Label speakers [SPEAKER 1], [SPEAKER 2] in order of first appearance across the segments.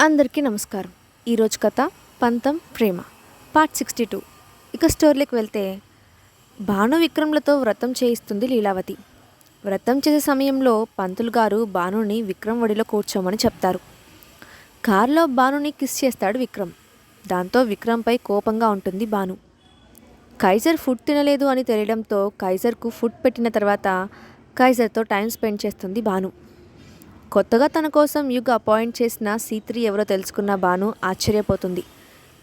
[SPEAKER 1] అందరికీ నమస్కారం. ఈరోజు కథ పంతం ప్రేమ పార్ట్ 62. ఇక స్టోరీలోకి వెళ్తే, భాను విక్రమ్లతో వ్రతం చేయిస్తుంది లీలావతి. వ్రతం చేసే సమయంలో పంతులు గారు భానుని విక్రమ్ ఒడిలో కూర్చోమని చెప్తారు. కారులో భానుని కిస్ చేస్తాడు విక్రమ్. దాంతో విక్రమ్పై కోపంగా ఉంటుంది భాను. కైజర్ ఫుడ్ తినలేదు అని తెలియడంతో కైజర్కు ఫుడ్ పెట్టిన తర్వాత కైజర్తో టైం స్పెండ్ చేస్తుంది భాను. కొత్తగా తన కోసం యుగ్ అపాయింట్ చేసిన C3 ఎవరో తెలుసుకున్న భాను ఆశ్చర్యపోతుంది.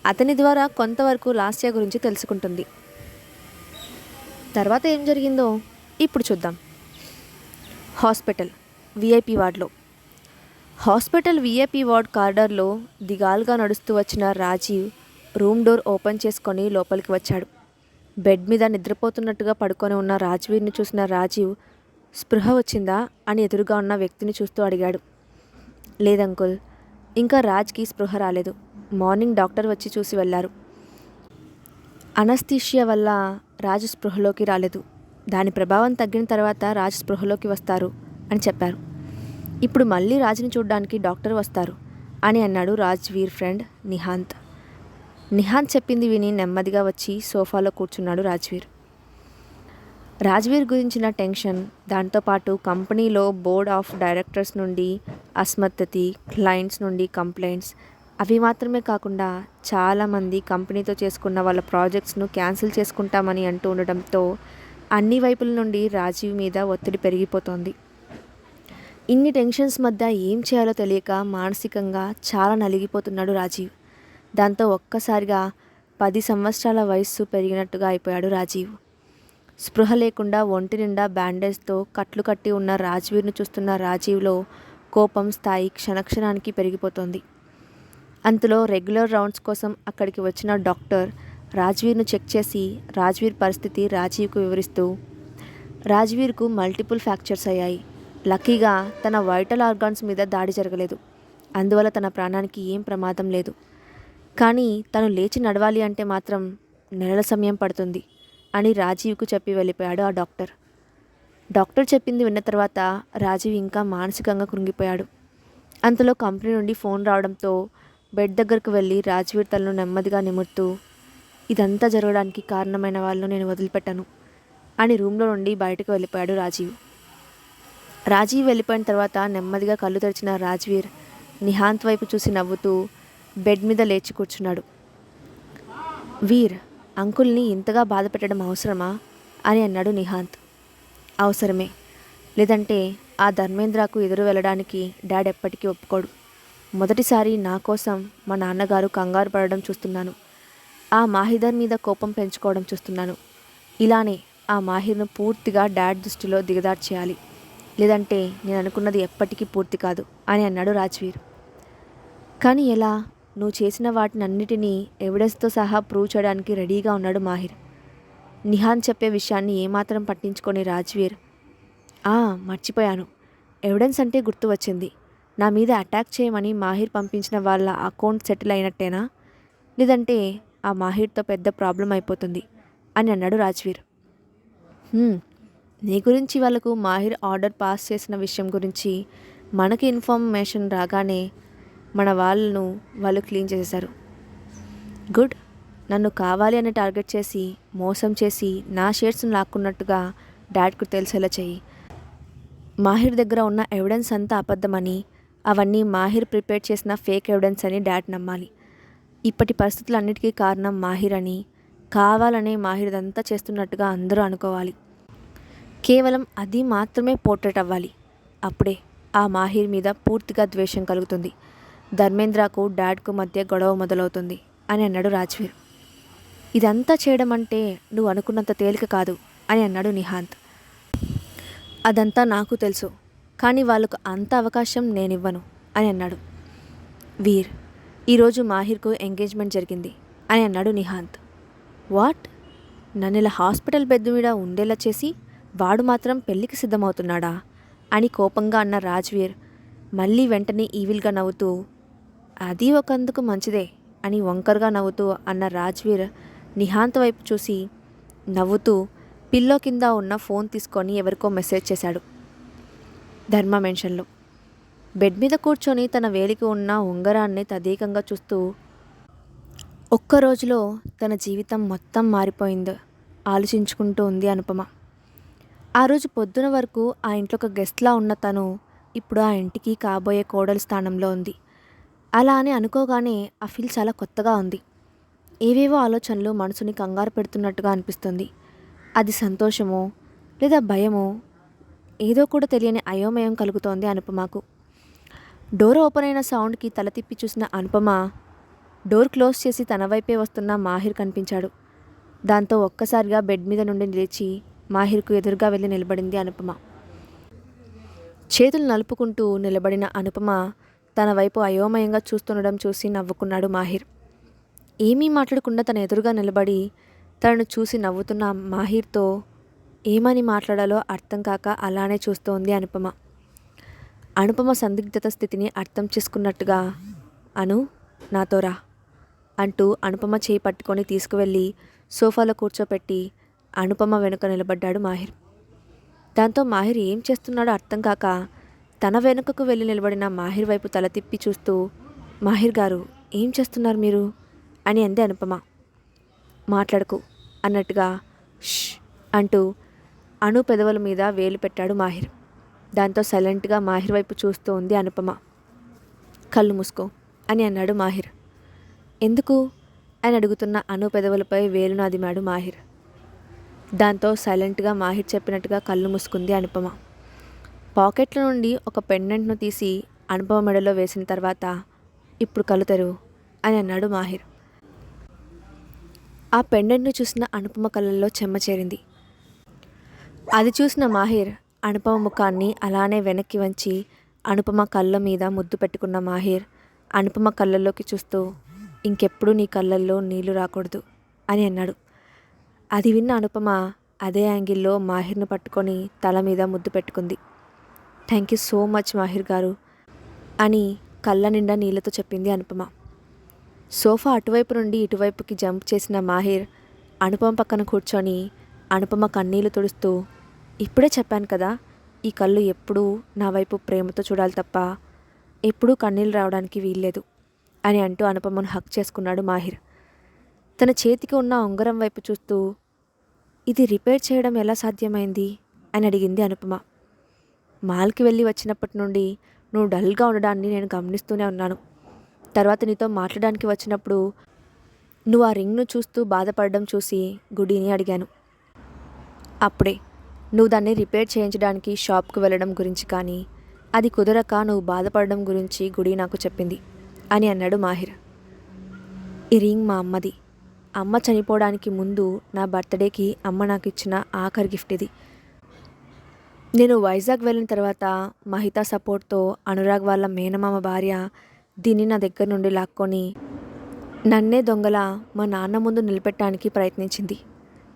[SPEAKER 1] అతని ద్వారా కొంతవరకు లాస్య గురించి తెలుసుకుంటుంది. తర్వాత ఏం జరిగిందో ఇప్పుడు చూద్దాం. హాస్పిటల్ విఐపి వార్డులో. హాస్పిటల్ విఐపి వార్డ్ కారిడార్లో దిగాలుగా నడుస్తూ వచ్చిన రాజీవ్ రూమ్ డోర్ ఓపెన్ చేసుకొని లోపలికి వచ్చాడు. బెడ్ మీద నిద్రపోతున్నట్టుగా పడుకొని ఉన్న రాజ్వీర్ని చూసిన రాజీవ్ స్పృహ వచ్చిందా అని ఎదురుగా ఉన్న వ్యక్తిని చూస్తూ అడిగాడు. లేదంకుల్, ఇంకా రాజ్కి స్పృహ రాలేదు. మార్నింగ్ డాక్టర్ వచ్చి చూసి వెళ్ళారు. అనస్థీషియా వల్ల రాజు స్పృహలోకి రాలేదు. దాని ప్రభావం తగ్గిన తర్వాత రాజు స్పృహలోకి వస్తారు అని చెప్పారు. ఇప్పుడు మళ్ళీ రాజుని చూడడానికి డాక్టర్ వస్తారు అని అన్నాడు రాజ్వీర్ ఫ్రెండ్ నిహాంత్. నిహాంత్ చెప్పింది విని నెమ్మదిగా వచ్చి సోఫాలో కూర్చున్నాడు రాజ్వీర్. రాజ్వీర్ గురించిన టెన్షన్, దాంతోపాటు కంపెనీలో బోర్డ్ ఆఫ్ డైరెక్టర్స్ నుండి అసమర్థతి, క్లయింట్స్ నుండి కంప్లైంట్స్, అవి మాత్రమే కాకుండా చాలామంది కంపెనీతో చేసుకున్న వాళ్ళ ప్రాజెక్ట్స్ను క్యాన్సిల్ చేసుకుంటామని అంటూ ఉండడంతో అన్ని వైపుల నుండి రాజీవ్ మీద ఒత్తిడి పెరిగిపోతోంది. ఇన్ని టెన్షన్స్ మధ్య ఏం చేయాలో తెలియక మానసికంగా చాలా నలిగిపోతున్నాడు రాజీవ్. దాంతో ఒక్కసారిగా 10 సంవత్సరాల వయస్సు పెరిగినట్టుగా అయిపోయాడు రాజీవ్. స్పృహ లేకుండా ఒంటి నిండా బ్యాండేజ్తో కట్లు కట్టి ఉన్న రాజ్వీర్ను చూస్తున్న రాజీవ్లో కోపం స్థాయి క్షణక్షణానికి పెరిగిపోతోంది. అంతలో రెగ్యులర్ రౌండ్స్ కోసం అక్కడికి వచ్చిన డాక్టర్ రాజ్వీర్ను చెక్ చేసి రాజ్వీర్ పరిస్థితి రాజీవ్కు వివరిస్తూ, రాజ్వీర్కు మల్టిపుల్ ఫ్రాక్చర్స్ అయ్యాయి. లక్కీగా తన వైటల్ ఆర్గాన్స్ మీద దాడి జరగలేదు. అందువల్ల తన ప్రాణానికి ఏం ప్రమాదం లేదు. కానీ తను లేచి నడవాలి అంటే మాత్రం నెలల సమయం పడుతుంది అని రాజీవ్కు చెప్పి వెళ్ళిపోయాడు ఆ డాక్టర్. డాక్టర్ చెప్పింది విన్న తర్వాత రాజీవ్ ఇంకా మానసికంగా కృంగిపోయాడు. అంతలో కంపెనీ నుండి ఫోన్ రావడంతో బెడ్ దగ్గరకు వెళ్ళి రాజ్వీర్ తలను నెమ్మదిగా నిమురుతూ, ఇదంతా జరగడానికి కారణమైన వాళ్ళను నేను వదిలిపెట్టాను అని రూమ్లో నుండి బయటకు వెళ్ళిపోయాడు రాజీవ్. రాజీవ్ వెళ్ళిపోయిన తర్వాత నెమ్మదిగా కళ్ళు తెరిచిన రాజ్వీర్ నిహాంత్ వైపు చూసి నవ్వుతూ బెడ్ మీద లేచి కూర్చున్నాడు. వీర్, అంకుల్ని ఇంతగా బాధ పెట్టడం అవసరమా అని అన్నాడు నిహాంత్. అవసరమే, లేదంటే ఆ ధర్మేంద్రకు ఎదురు వెళ్ళడానికి డాడ్ ఎప్పటికీ ఒప్పుకోడు. మొదటిసారి నా కోసం మా నాన్నగారు కంగారు పడడం చూస్తున్నాను. ఆ మాహిదర్ మీద కోపం పెంచుకోవడం చూస్తున్నాను. ఇలానే ఆ మాహిర్ను పూర్తిగా డాడ్ దృష్టిలో దిగదార్చేయాలి, లేదంటే నేను అనుకున్నది ఎప్పటికీ పూర్తి కాదు అని అన్నాడు రాజ్వీర్. కానీ ఎలా? నువ్వు చేసిన వాటినన్నిటినీ ఎవిడెన్స్తో సహా ప్రూవ్ చేయడానికి రెడీగా ఉన్నాడు మాహిర్. నిహాంత్ చెప్పే విషయాన్ని ఏమాత్రం పట్టించుకొని రాజ్వీర్, మర్చిపోయాను, ఎవిడెన్స్ అంటే గుర్తు వచ్చింది. నా మీద అటాక్ చేయమని మాహిర్ పంపించిన వాళ్ళ అకౌంట్ సెటిల్ అయినట్టేనా, లేదంటే ఆ మాహిర్తో పెద్ద ప్రాబ్లం అయిపోతుంది అని అన్నాడు రాజ్వీర్. నీ గురించి వాళ్ళకు మాహిర్ ఆర్డర్ పాస్ చేసిన విషయం గురించి మనకి ఇన్ఫర్మేషన్ రాగానే మన వాళ్ళు క్లీన్ చేసేశారు. గుడ్. నన్ను కావాలి అని టార్గెట్ చేసి మోసం చేసి నా షేర్స్ను లాక్కున్నట్టుగా డాడ్కు తెలిసేలా చెయ్యి. మాహిర్ దగ్గర ఉన్న ఎవిడెన్స్ అంతా అబద్ధమని, అవన్నీ మాహిర్ ప్రిపేర్ చేసిన ఫేక్ ఎవిడెన్స్ అని డాడ్ నమ్మాలి. ఇప్పటి పరిస్థితులన్నిటికీ కారణం మాహిర్ అని, కావాలనే మాహిర్ ఇదంతా చేస్తున్నట్టుగా అందరూ అనుకోవాలి. కేవలం అది మాత్రమే పోర్ట్రేట్ అవ్వాలి. అప్పుడే ఆ మాహిర్ మీద పూర్తిగా ద్వేషం కలుగుతుంది. ధర్మేంద్రకు డాడ్కు మధ్య గొడవ మొదలవుతుంది అని అన్నాడు రాజ్వీర్. ఇదంతా చేయడం అంటే నువ్వు అనుకున్నంత తేలిక కాదు అని అన్నాడు నిహాంత్. అదంతా నాకు తెలుసు, కానీ వాళ్ళకు అంత అవకాశం నేనివ్వను అని అన్నాడు. వీర్, ఈరోజు మాహిర్కు ఎంగేజ్మెంట్ జరిగింది అని అన్నాడు నిహాంత్. వాట్? నన్ను ఇలా హాస్పిటల్ బెడ్ మీద ఉండేలా చేసి వాడు మాత్రం పెళ్లికి సిద్ధమవుతున్నాడా అని కోపంగా అన్న రాజ్వీర్ మళ్ళీ వెంటనే ఈవిల్గా నవ్వుతూ, అది ఒకందుకు మంచిదే అని వంకరగా నవ్వుతూ అన్న రాజ్వీర్ నిహాంత్ వైపు చూసి నవ్వుతూ పిల్లో కింద ఉన్న ఫోన్ తీసుకొని ఎవరికో మెసేజ్ చేశాడు. ధర్మ మెన్షన్లో, బెడ్ మీద కూర్చొని తన వేలికి ఉన్న ఉంగరాన్ని తదేకంగా చూస్తూ ఒక్క రోజులో తన జీవితం మొత్తం మారిపోయిందో ఆలోచించుకుంటూ ఉంది అనుపమ. ఆ రోజు పొద్దున వరకు ఆ ఇంట్లో ఒక గెస్ట్లా ఉన్న తను ఇప్పుడు ఆ ఇంటికి కాబోయే కోడలి స్థానంలో ఉంది. అలా అని అనుకోగానే ఆ ఫీల్ చాలా కొత్తగా ఉంది. ఏవేవో ఆలోచనలు మనసుని కంగారు పెడుతున్నట్టుగా అనిపిస్తుంది. అది సంతోషమో లేదా భయమో ఏదో కూడా తెలియని అయోమయం కలుగుతోంది అనుపమకు. డోర్ ఓపెన్ అయిన సౌండ్కి తల తిప్పి చూసిన అనుపమ డోర్ క్లోజ్ చేసి తన వైపే వస్తున్న మాహిర్ కనిపించాడు. దాంతో ఒక్కసారిగా బెడ్ మీద నుండి లేచి మాహిర్కు ఎదురుగా వెళ్ళి నిలబడింది అనుపమ. చేతులు నలుపుకుంటూ నిలబడిన అనుపమ తన వైపు అయోమయంగా చూస్తుండడం చూసి నవ్వుకున్నాడు మాహిర్. ఏమీ మాట్లాడకుండా తన ఎదురుగా నిలబడి తనను చూసి నవ్వుతున్న మాహిర్తో ఏమని మాట్లాడాలో అర్థం కాక అలానే చూస్తోంది అనుపమ. అనుపమ సందిగ్ధత స్థితిని అర్థం చేసుకున్నట్టుగా అను నాతో రా అంటూ అనుపమ చేయి పట్టుకొని తీసుకువెళ్ళి సోఫాలో కూర్చోపెట్టి అనుపమ వెనుక నిలబడ్డాడు మాహిర్. దాంతో మాహిర్ ఏం చేస్తున్నాడో అర్థం కాక తన వెనుకకు వెళ్ళి నిలబడిన మాహిర్ వైపు తల తిప్పి చూస్తూ మాహిర్ గారు ఏం చేస్తున్నారు మీరు అని అంది అనుపమ. మాట్లాడకు అన్నట్టుగా ష్ అంటూ అను పెదవుల మీద వేలు పెట్టాడు మాహిర్. దాంతో సైలెంట్గా మాహిర్ వైపు చూస్తూ ఉంది అనుపమ. కళ్ళు మూసుకో అని అన్నాడు మాహిర్. ఎందుకు అని అడుగుతున్న అను పెదవులపై వేలును అదిమాడు మాహిర్. దాంతో సైలెంట్గా మాహిర్ చెప్పినట్టుగా కళ్ళు మూసుకుంది అనుపమ. పాకెట్ల నుండి ఒక పెండెంట్ను తీసి అనుపమ మెడలో వేసిన తర్వాత ఇప్పుడు కళ్ళు తెరువు అని అన్నాడు మాహిర్. ఆ పెండెంట్ను చూసిన అనుపమ కళ్ళల్లో చెమ్మ చేరింది. అది చూసిన మాహిర్ అనుపమ ముఖాన్ని అలానే వెనక్కి వంచి అనుపమ కళ్ళ మీద ముద్దు పెట్టుకున్న మాహిర్ అనుపమ కళ్ళల్లోకి చూస్తూ ఇంకెప్పుడు నీ కళ్ళల్లో నీళ్లు రాకూడదు అని అన్నాడు. అది విన్న అనుపమ అదే యాంగిల్లో మాహిర్ను పట్టుకొని తల మీద ముద్దు పెట్టుకుంది. Thank you so much Mahir గారు అని కళ్ళ నిండా నీళ్లతో చెప్పింది అనుపమ. సోఫా అటువైపు నుండి ఇటువైపుకి జంప్ చేసిన మాహిర్ అనుపమ పక్కన కూర్చొని అనుపమ కన్నీళ్లు తుడుస్తూ ఇప్పుడే చెప్పాను కదా, ఈ కళ్ళు ఎప్పుడూ నా వైపు ప్రేమతో చూడాలి తప్ప ఎప్పుడూ కన్నీళ్ళు రావడానికి వీల్లేదు అని అంటూ అనుపమను హక్ చేసుకున్నాడు మాహిర్. తన చేతికి ఉన్న ఉంగరం వైపు చూస్తూ ఇది రిపేర్ చేయడం ఎలా సాధ్యమైంది అని అడిగింది అనుపమ. మాల్కి వెళ్ళి వచ్చినప్పటి నుండి నువ్వు డల్గా ఉండడాన్ని నేను గమనిస్తూనే ఉన్నాను. తర్వాత నీతో మాట్లాడడానికి వచ్చినప్పుడు నువ్వు ఆ రింగ్ను చూస్తూ బాధపడడం చూసి గుడిని అడిగాను. అప్పుడే నువ్వు దాన్ని రిపేర్ చేయించడానికి షాప్కు వెళ్ళడం గురించి కానీ అది కుదరక నువ్వు బాధపడడం గురించి గుడి నాకు చెప్పింది అని అన్నాడు మాహిర్. ఈ రింగ్ మా అమ్మది. అమ్మ చనిపోవడానికి ముందు నా బర్త్డేకి అమ్మ నాకు ఇచ్చిన ఆఖరి గిఫ్ట్ ఇది. నేను వైజాగ్ వెళ్ళిన తర్వాత మహితా సపోర్ట్తో అనురాగ్ వాళ్ళ మేనమామ భార్య దీన్ని నా దగ్గర నుండి లాక్కొని నన్నే దొంగల మా నాన్న ముందు నిలబెట్టడానికి ప్రయత్నించింది.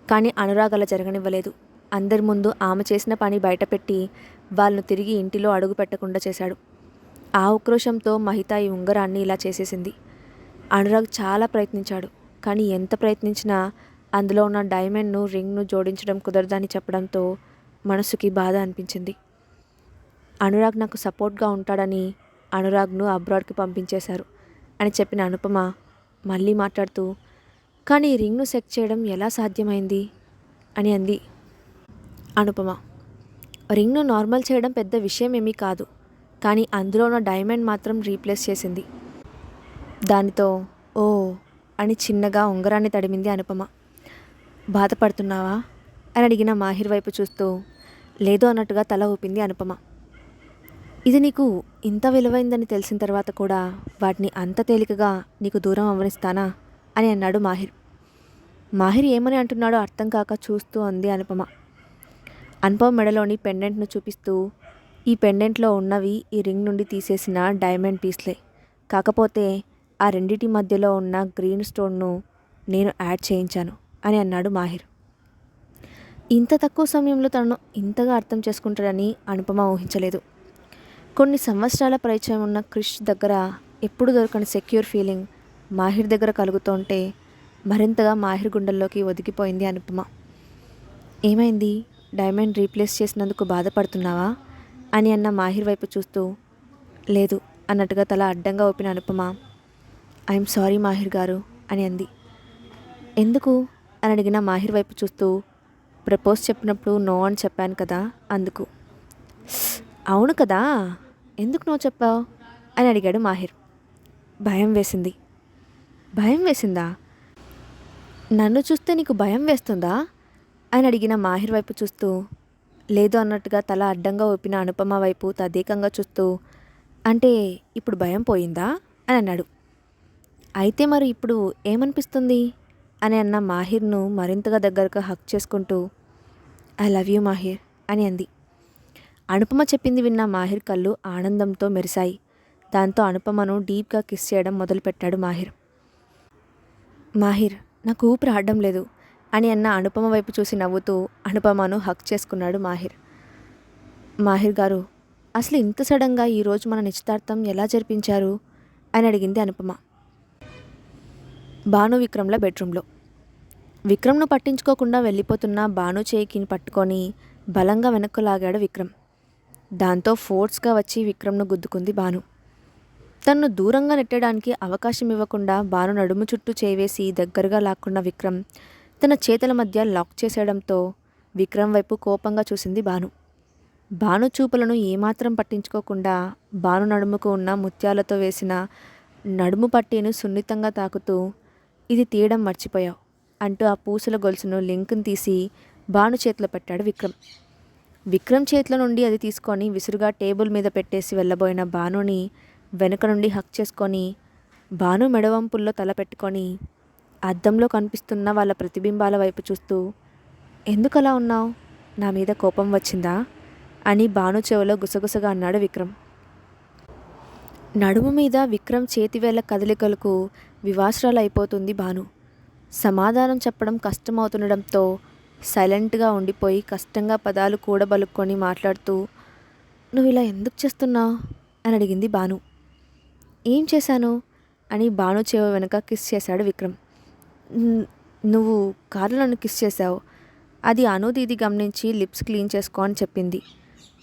[SPEAKER 1] కానీ అనురాగ్ అలా జరగనివ్వలేదు. అందరి ముందు ఆమె చేసిన పని బయటపెట్టి వాళ్ళను తిరిగి ఇంటిలో అడుగు పెట్టకుండా చేశాడు. ఆ ఉక్రోషంతో మహిత ఈ ఉంగరాన్ని ఇలా చేసేసింది. అనురాగ్ చాలా ప్రయత్నించాడు. కానీ ఎంత ప్రయత్నించినా అందులో ఉన్న డైమండ్ను రింగ్ను జోడించడం కుదరదని చెప్పడంతో మనసుకి బాధ అనిపించింది. అనురాగ్ నాకు సపోర్ట్గా ఉంటాడని అనురాగ్ను అబ్రాడ్కి పంపించేశారు అని చెప్పిన అనుపమ మళ్ళీ మాట్లాడుతూ కానీ ఈ రింగ్ను సెట్ చేయడం ఎలా సాధ్యమైంది అని అంది అనుపమ. రింగ్ను నార్మల్ చేయడం పెద్ద విషయం ఏమీ కాదు, కానీ అందులో ఉన్న డైమండ్ మాత్రం రీప్లేస్ చేసింది. దానితో ఓ అని చిన్నగా ఉంగరాన్ని తడిమింది అనుపమ. బాధపడుతున్నావా అని అడిగిన మాహిర్ వైపు చూస్తూ లేదు అన్నట్టుగా తల ఊపింది అనుపమ. ఇది నీకు ఇంత విలువైందని తెలిసిన తర్వాత కూడా వాటిని అంత తేలికగా నీకు దూరం అవ్వనిస్తానా అని అన్నాడు మాహిర్. మాహిర్ ఏమని అంటున్నాడో అర్థం కాక చూస్తూ అంది అనుపమ. అనుపమ మెడలోని పెండెంట్ను చూపిస్తూ ఈ పెండెంట్లో ఉన్నవి ఈ రింగ్ నుండి తీసేసిన డైమండ్ పీస్లే, కాకపోతే ఆ రెండిటి మధ్యలో ఉన్న గ్రీన్ స్టోన్ను నేను యాడ్ చేయించాను అని అన్నాడు మాహిర్. ఇంత తక్కువ సమయంలో తనను ఇంతగా అర్థం చేసుకుంటాడని అనుపమ ఊహించలేదు. కొన్ని సంవత్సరాల పరిచయం ఉన్న క్రిష్ దగ్గర ఎప్పుడు దొరకని సెక్యూర్ ఫీలింగ్ మాహిర్ దగ్గర కలుగుతుంటే మరింతగా మాహిర్ గుండెల్లోకి ఒదిగిపోయింది అనుపమ. ఏమైంది, డైమండ్ రీప్లేస్ చేసినందుకు బాధపడుతున్నావా అని అన్న మాహిర్ వైపు చూస్తూ లేదు అన్నట్టుగా తల అడ్డంగా ఊపిన అనుపమ ఐఎమ్ సారీ మాహిర్ గారు అని అంది. ఎందుకు అని అడిగిన మాహిర్ వైపు చూస్తూ ప్రపోజ్ చెప్పినప్పుడు నో అని చెప్పాను కదా అందుకు. అవును కదా, ఎందుకు నో చెప్పావు అని అడిగాడు మాహిర్. భయం వేసింది. భయం వేసిందా? నన్ను చూస్తే నీకు భయం వేస్తుందా అని అడిగిన మాహిర్ వైపు చూస్తూ లేదు అన్నట్టుగా తల అడ్డంగా ఊపిన అనుపమ వైపు తదేకంగా చూస్తూ అంటే ఇప్పుడు భయం పోయిందా అని అన్నాడు. అయితే మరి ఇప్పుడు ఏమనిపిస్తుంది అని అన్న మాహిర్ను మరింతగా దగ్గరగా హక్ చేసుకుంటూ ఐ లవ్ యూ మాహిర్ అని అంది. అనుపమ చెప్పింది విన్న మాహిర్ కళ్ళు ఆనందంతో మెరిశాయి. దాంతో అనుపమను డీప్గా కిస్ చేయడం మొదలుపెట్టాడు మాహిర్. మాహిర్ నాకు ఊపిరి ఆడడం లేదు అని అన్న అనుపమ వైపు చూసి నవ్వుతూ అనుపమను హక్ చేసుకున్నాడు మాహిర్. మాహిర్ గారు అసలు ఇంత సడన్గా ఈరోజు మన నిశ్చితార్థం ఎలా జరిపించారు అని అడిగింది అనుపమ. భాను విక్రమ్ల బెడ్రూమ్లో. విక్రమ్ను పట్టించుకోకుండా వెళ్ళిపోతున్న భాను చేయికి పట్టుకొని బలంగా వెనక్కు లాగాడు విక్రమ్. దాంతో ఫోర్స్గా వచ్చి విక్రమ్ను గుద్దుకుంది భాను. తన్ను దూరంగా నెట్టడానికి అవకాశం ఇవ్వకుండా భాను నడుము చుట్టూ చేవేసి దగ్గరగా లాక్కున్న విక్రమ్ తన చేతుల మధ్య లాక్ చేసేయడంతో విక్రమ్ వైపు కోపంగా చూసింది భాను. భాను చూపులను ఏమాత్రం పట్టించుకోకుండా భాను నడుముకు ఉన్న ముత్యాలతో వేసిన నడుము పట్టీను సున్నితంగా తాకుతూ ఇది తీయడం మర్చిపోయావు అంటూ ఆ పూసల గొలుసును లింక్ను తీసి భాను చేతిలో పెట్టాడు విక్రమ్. విక్రమ్ చేతిలో నుండి అది తీసుకొని విసురుగా టేబుల్ మీద పెట్టేసి వెళ్ళబోయిన భానుని వెనుక నుండి హక్ చేసుకొని భాను మెడవంపుల్లో తల పెట్టుకొని అద్దంలో కనిపిస్తున్న వాళ్ళ ప్రతిబింబాల వైపు చూస్తూ ఎందుకలా ఉన్నావు, నా మీద కోపం వచ్చిందా అని భాను చెవిలో గుసగుసగా అన్నాడు విక్రమ్. నడుము మీద విక్రమ్ చేతివేళ్ల కదలికలకు వివాస్రాలు అయిపోతుంది భాను. సమాధానం చెప్పడం కష్టమవుతుండడంతో సైలెంట్గా ఉండిపోయి కష్టంగా పదాలు కూడబలుక్కొని మాట్లాడుతూ నువ్వు ఇలా ఎందుకు చేస్తున్నావు అని అడిగింది భాను. ఏం చేశాను అని భాను చెవి వెనుక కిస్ చేశాడు విక్రమ్. నువ్వు కారులో నన్ను కిస్ చేశావు, అది దీది గమనించి లిప్స్ క్లీన్ చేసుకో అని చెప్పింది.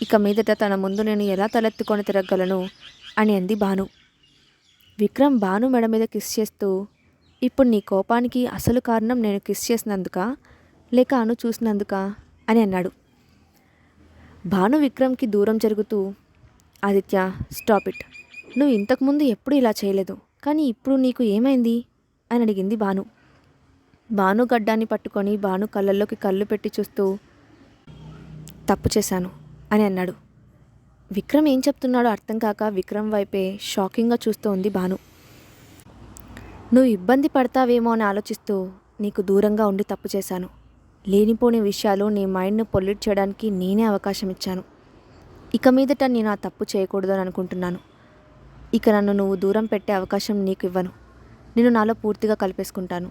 [SPEAKER 1] ఇక మీదట తన ముందు నేను ఎలా తలెత్తుకొని తిరగలను అని అంది భాను. విక్రమ్ భాను మెడ మీద కిస్ చేస్తూ ఇప్పుడు నీ కోపానికి అసలు కారణం నేను కిస్ చేసినందుకా లేక అను చూసినందుకా అని అన్నాడు. భాను విక్రమ్కి దూరం జరుగుతూ ఆదిత్య స్టాప్ ఇట్, నువ్వు ఇంతకుముందు ఎప్పుడు ఇలా చేయలేదు, కానీ ఇప్పుడు నీకు ఏమైంది అని అడిగింది భాను. భాను గడ్డాన్ని పట్టుకొని భాను కళ్ళల్లోకి కళ్ళు పెట్టి చూస్తూ తప్పు చేశాను అని అన్నాడు. విక్రమ్ ఏం చెప్తున్నాడో అర్థం కాక విక్రమ్ వైపే షాకింగ్గా చూస్తూ ఉంది భాను. నువ్వు ఇబ్బంది పడతావేమో అని ఆలోచిస్తూ నీకు దూరంగా ఉండి తప్పు చేశాను. లేనిపోని విషయాలు నీ మైండ్ను పొల్యూట్ చేయడానికి నేనే అవకాశం ఇచ్చాను. ఇక మీదట నేను ఆ తప్పు చేయకూడదని అనుకుంటున్నాను. ఇక నన్ను నువ్వు దూరం పెట్టే అవకాశం నీకు ఇవ్వను. నేను నాలో పూర్తిగా కలిపేసుకుంటాను.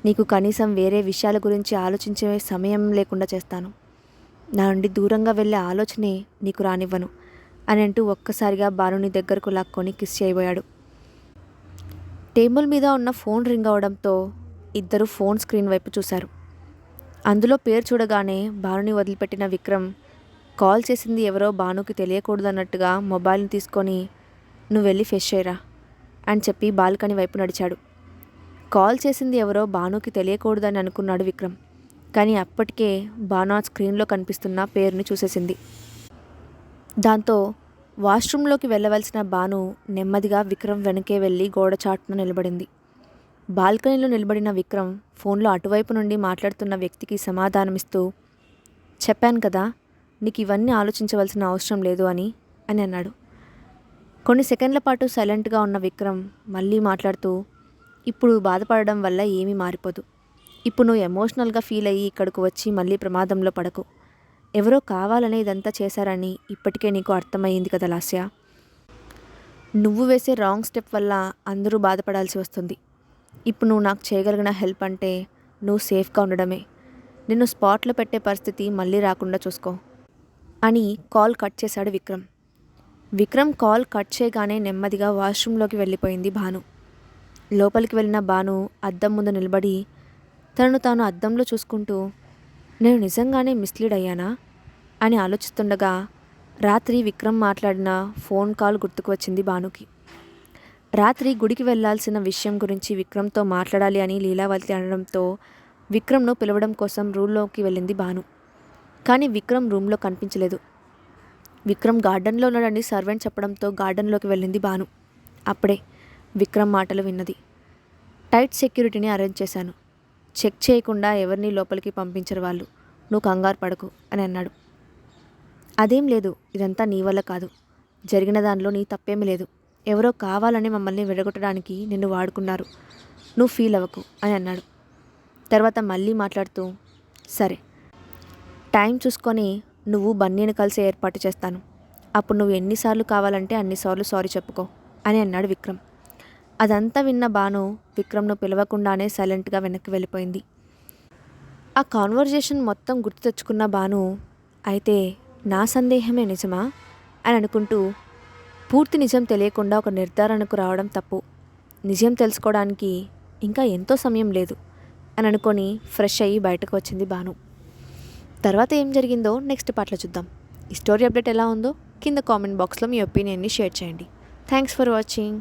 [SPEAKER 1] నీకు కనీసం వేరే విషయాల గురించి ఆలోచించే సమయం లేకుండా చేస్తాను. నా నుండి దూరంగా వెళ్ళే ఆలోచనే నీకు రానివ్వను అని అంటూ ఒక్కసారిగా భానుని దగ్గరకు లాక్కొని కిస్ చేయబోయాడు. టేబుల్ మీద ఉన్న ఫోన్ రింగ్ అవడంతో ఇద్దరు ఫోన్ స్క్రీన్ వైపు చూశారు. అందులో పేరు చూడగానే భానుని వదిలిపెట్టిన విక్రమ్ కాల్ చేసింది ఎవరో భానుకి తెలియకూడదన్నట్టుగా మొబైల్ని తీసుకొని నువ్వు వెళ్ళి ఫ్రెష్ అయ్యరా అని చెప్పి బాల్కనీ వైపు నడిచాడు. కాల్ చేసింది ఎవరో భానుకి తెలియకూడదని అనుకున్నాడు విక్రమ్. కానీ అప్పటికే భాను ఆ స్క్రీన్లో కనిపిస్తున్న పేరుని చూసేసింది. దాంతో వాష్రూమ్లోకి వెళ్ళవలసిన భాను నెమ్మదిగా విక్రమ్ వెనకే వెళ్ళి గోడ చాటున నిలబడింది. బాల్కనీలో నిలబడిన విక్రమ్ ఫోన్లో అటువైపు నుండి మాట్లాడుతున్న వ్యక్తికి సమాధానమిస్తూ చెప్పాను కదా నీకు ఇవన్నీ ఆలోచించవలసిన అవసరం లేదు అని అన్నాడు. కొన్ని సెకండ్ల పాటు సైలెంట్గా ఉన్న విక్రమ్ మళ్ళీ మాట్లాడుతూ ఇప్పుడు బాధపడడం వల్ల ఏమీ మారిపోదు. ఇప్పుడు నువ్వు ఎమోషనల్గా ఫీల్ అయ్యి ఇక్కడికి వచ్చి మళ్ళీ ప్రమాదంలో పడకు. ఎవరో కావాలనే ఇదంతా చేశారని ఇప్పటికే నీకు అర్థమయ్యింది కదా లాస్య. నువ్వు వేసే రాంగ్ స్టెప్ వల్ల అందరూ బాధపడాల్సి వస్తుంది. ఇప్పుడు నువ్వు నాకు చేయగలిగిన హెల్ప్ అంటే నువ్వు సేఫ్గా ఉండడమే. నిన్ను స్పాట్లో పెట్టే పరిస్థితి మళ్ళీ రాకుండా చూసుకో అని కాల్ కట్ చేశాడు విక్రమ్. విక్రమ్ కాల్ కట్ చేయగానే నెమ్మదిగా వాష్రూమ్లోకి వెళ్ళిపోయింది భాను. లోపలికి వెళ్ళిన భాను అద్దం ముందు నిలబడి తనను తాను అద్దంలో చూసుకుంటూ నేను నిజంగానే మిస్లీడ్ అయ్యానా అని ఆలోచిస్తుండగా రాత్రి విక్రమ్ మాట్లాడిన ఫోన్ కాల్ గుర్తుకు వచ్చింది భానుకి. రాత్రి గుడికి వెళ్ళాల్సిన విషయం గురించి విక్రమ్తో మాట్లాడాలి అని లీలావతి అనడంతో విక్రమ్ను పిలవడం కోసం రూమ్లోకి వెళ్ళింది భాను. కానీ విక్రమ్ రూమ్లో కనిపించలేదు. విక్రమ్ గార్డెన్లో ఉన్నాడని సర్వెంట్ చెప్పడంతో గార్డెన్లోకి వెళ్ళింది భాను. అప్పుడే విక్రమ్ మాటలు విన్నది. టైట్ సెక్యూరిటీని అరేంజ్ చేశాను. చెక్ చేయకుండా ఎవరిని లోపలికి పంపించరు వాళ్ళు. నువ్వు కంగారు పడకు అని అన్నాడు. అదేం లేదు, ఇదంతా నీ వల్ల కాదు. జరిగిన దానిలో నీ తప్పేమీ లేదు. ఎవరో కావాలని మమ్మల్ని విడగొట్టడానికి నిన్ను వాడుకున్నారు. నువ్వు ఫీల్ అవ్వకు అని అన్నాడు. తర్వాత మళ్ళీ మాట్లాడుతూ, సరే, టైం చూసుకొని నువ్వు బన్నీని కలిసి ఏర్పాటు చేస్తాను. అప్పుడు నువ్వు ఎన్నిసార్లు కావాలంటే అన్నిసార్లు సారీ చెప్పుకో అని అన్నాడు విక్రమ్. అదంతా విన్న భాను విక్రమ్ను పిలవకుండానే సైలెంట్గా వెనక్కి వెళ్ళిపోయింది. ఆ కాన్వర్జేషన్ మొత్తం గుర్తు తెచ్చుకున్న భాను, అయితే నా సందేహమే నిజమా అని అనుకుంటూ, పూర్తి నిజం తెలియకుండా ఒక నిర్ధారణకు రావడం తప్పు. నిజం తెలుసుకోవడానికి ఇంకా ఎంతో సమయం లేదు అని అనుకొని ఫ్రెష్ అయ్యి బయటకు వచ్చింది భాను. తర్వాత ఏం జరిగిందో నెక్స్ట్ పార్ట్లో చూద్దాం. ఈ స్టోరీ అప్డేట్ ఎలా ఉందో కింద కామెంట్ బాక్స్లో మీ ఒపీనియన్ని షేర్ చేయండి. Thanks for watching.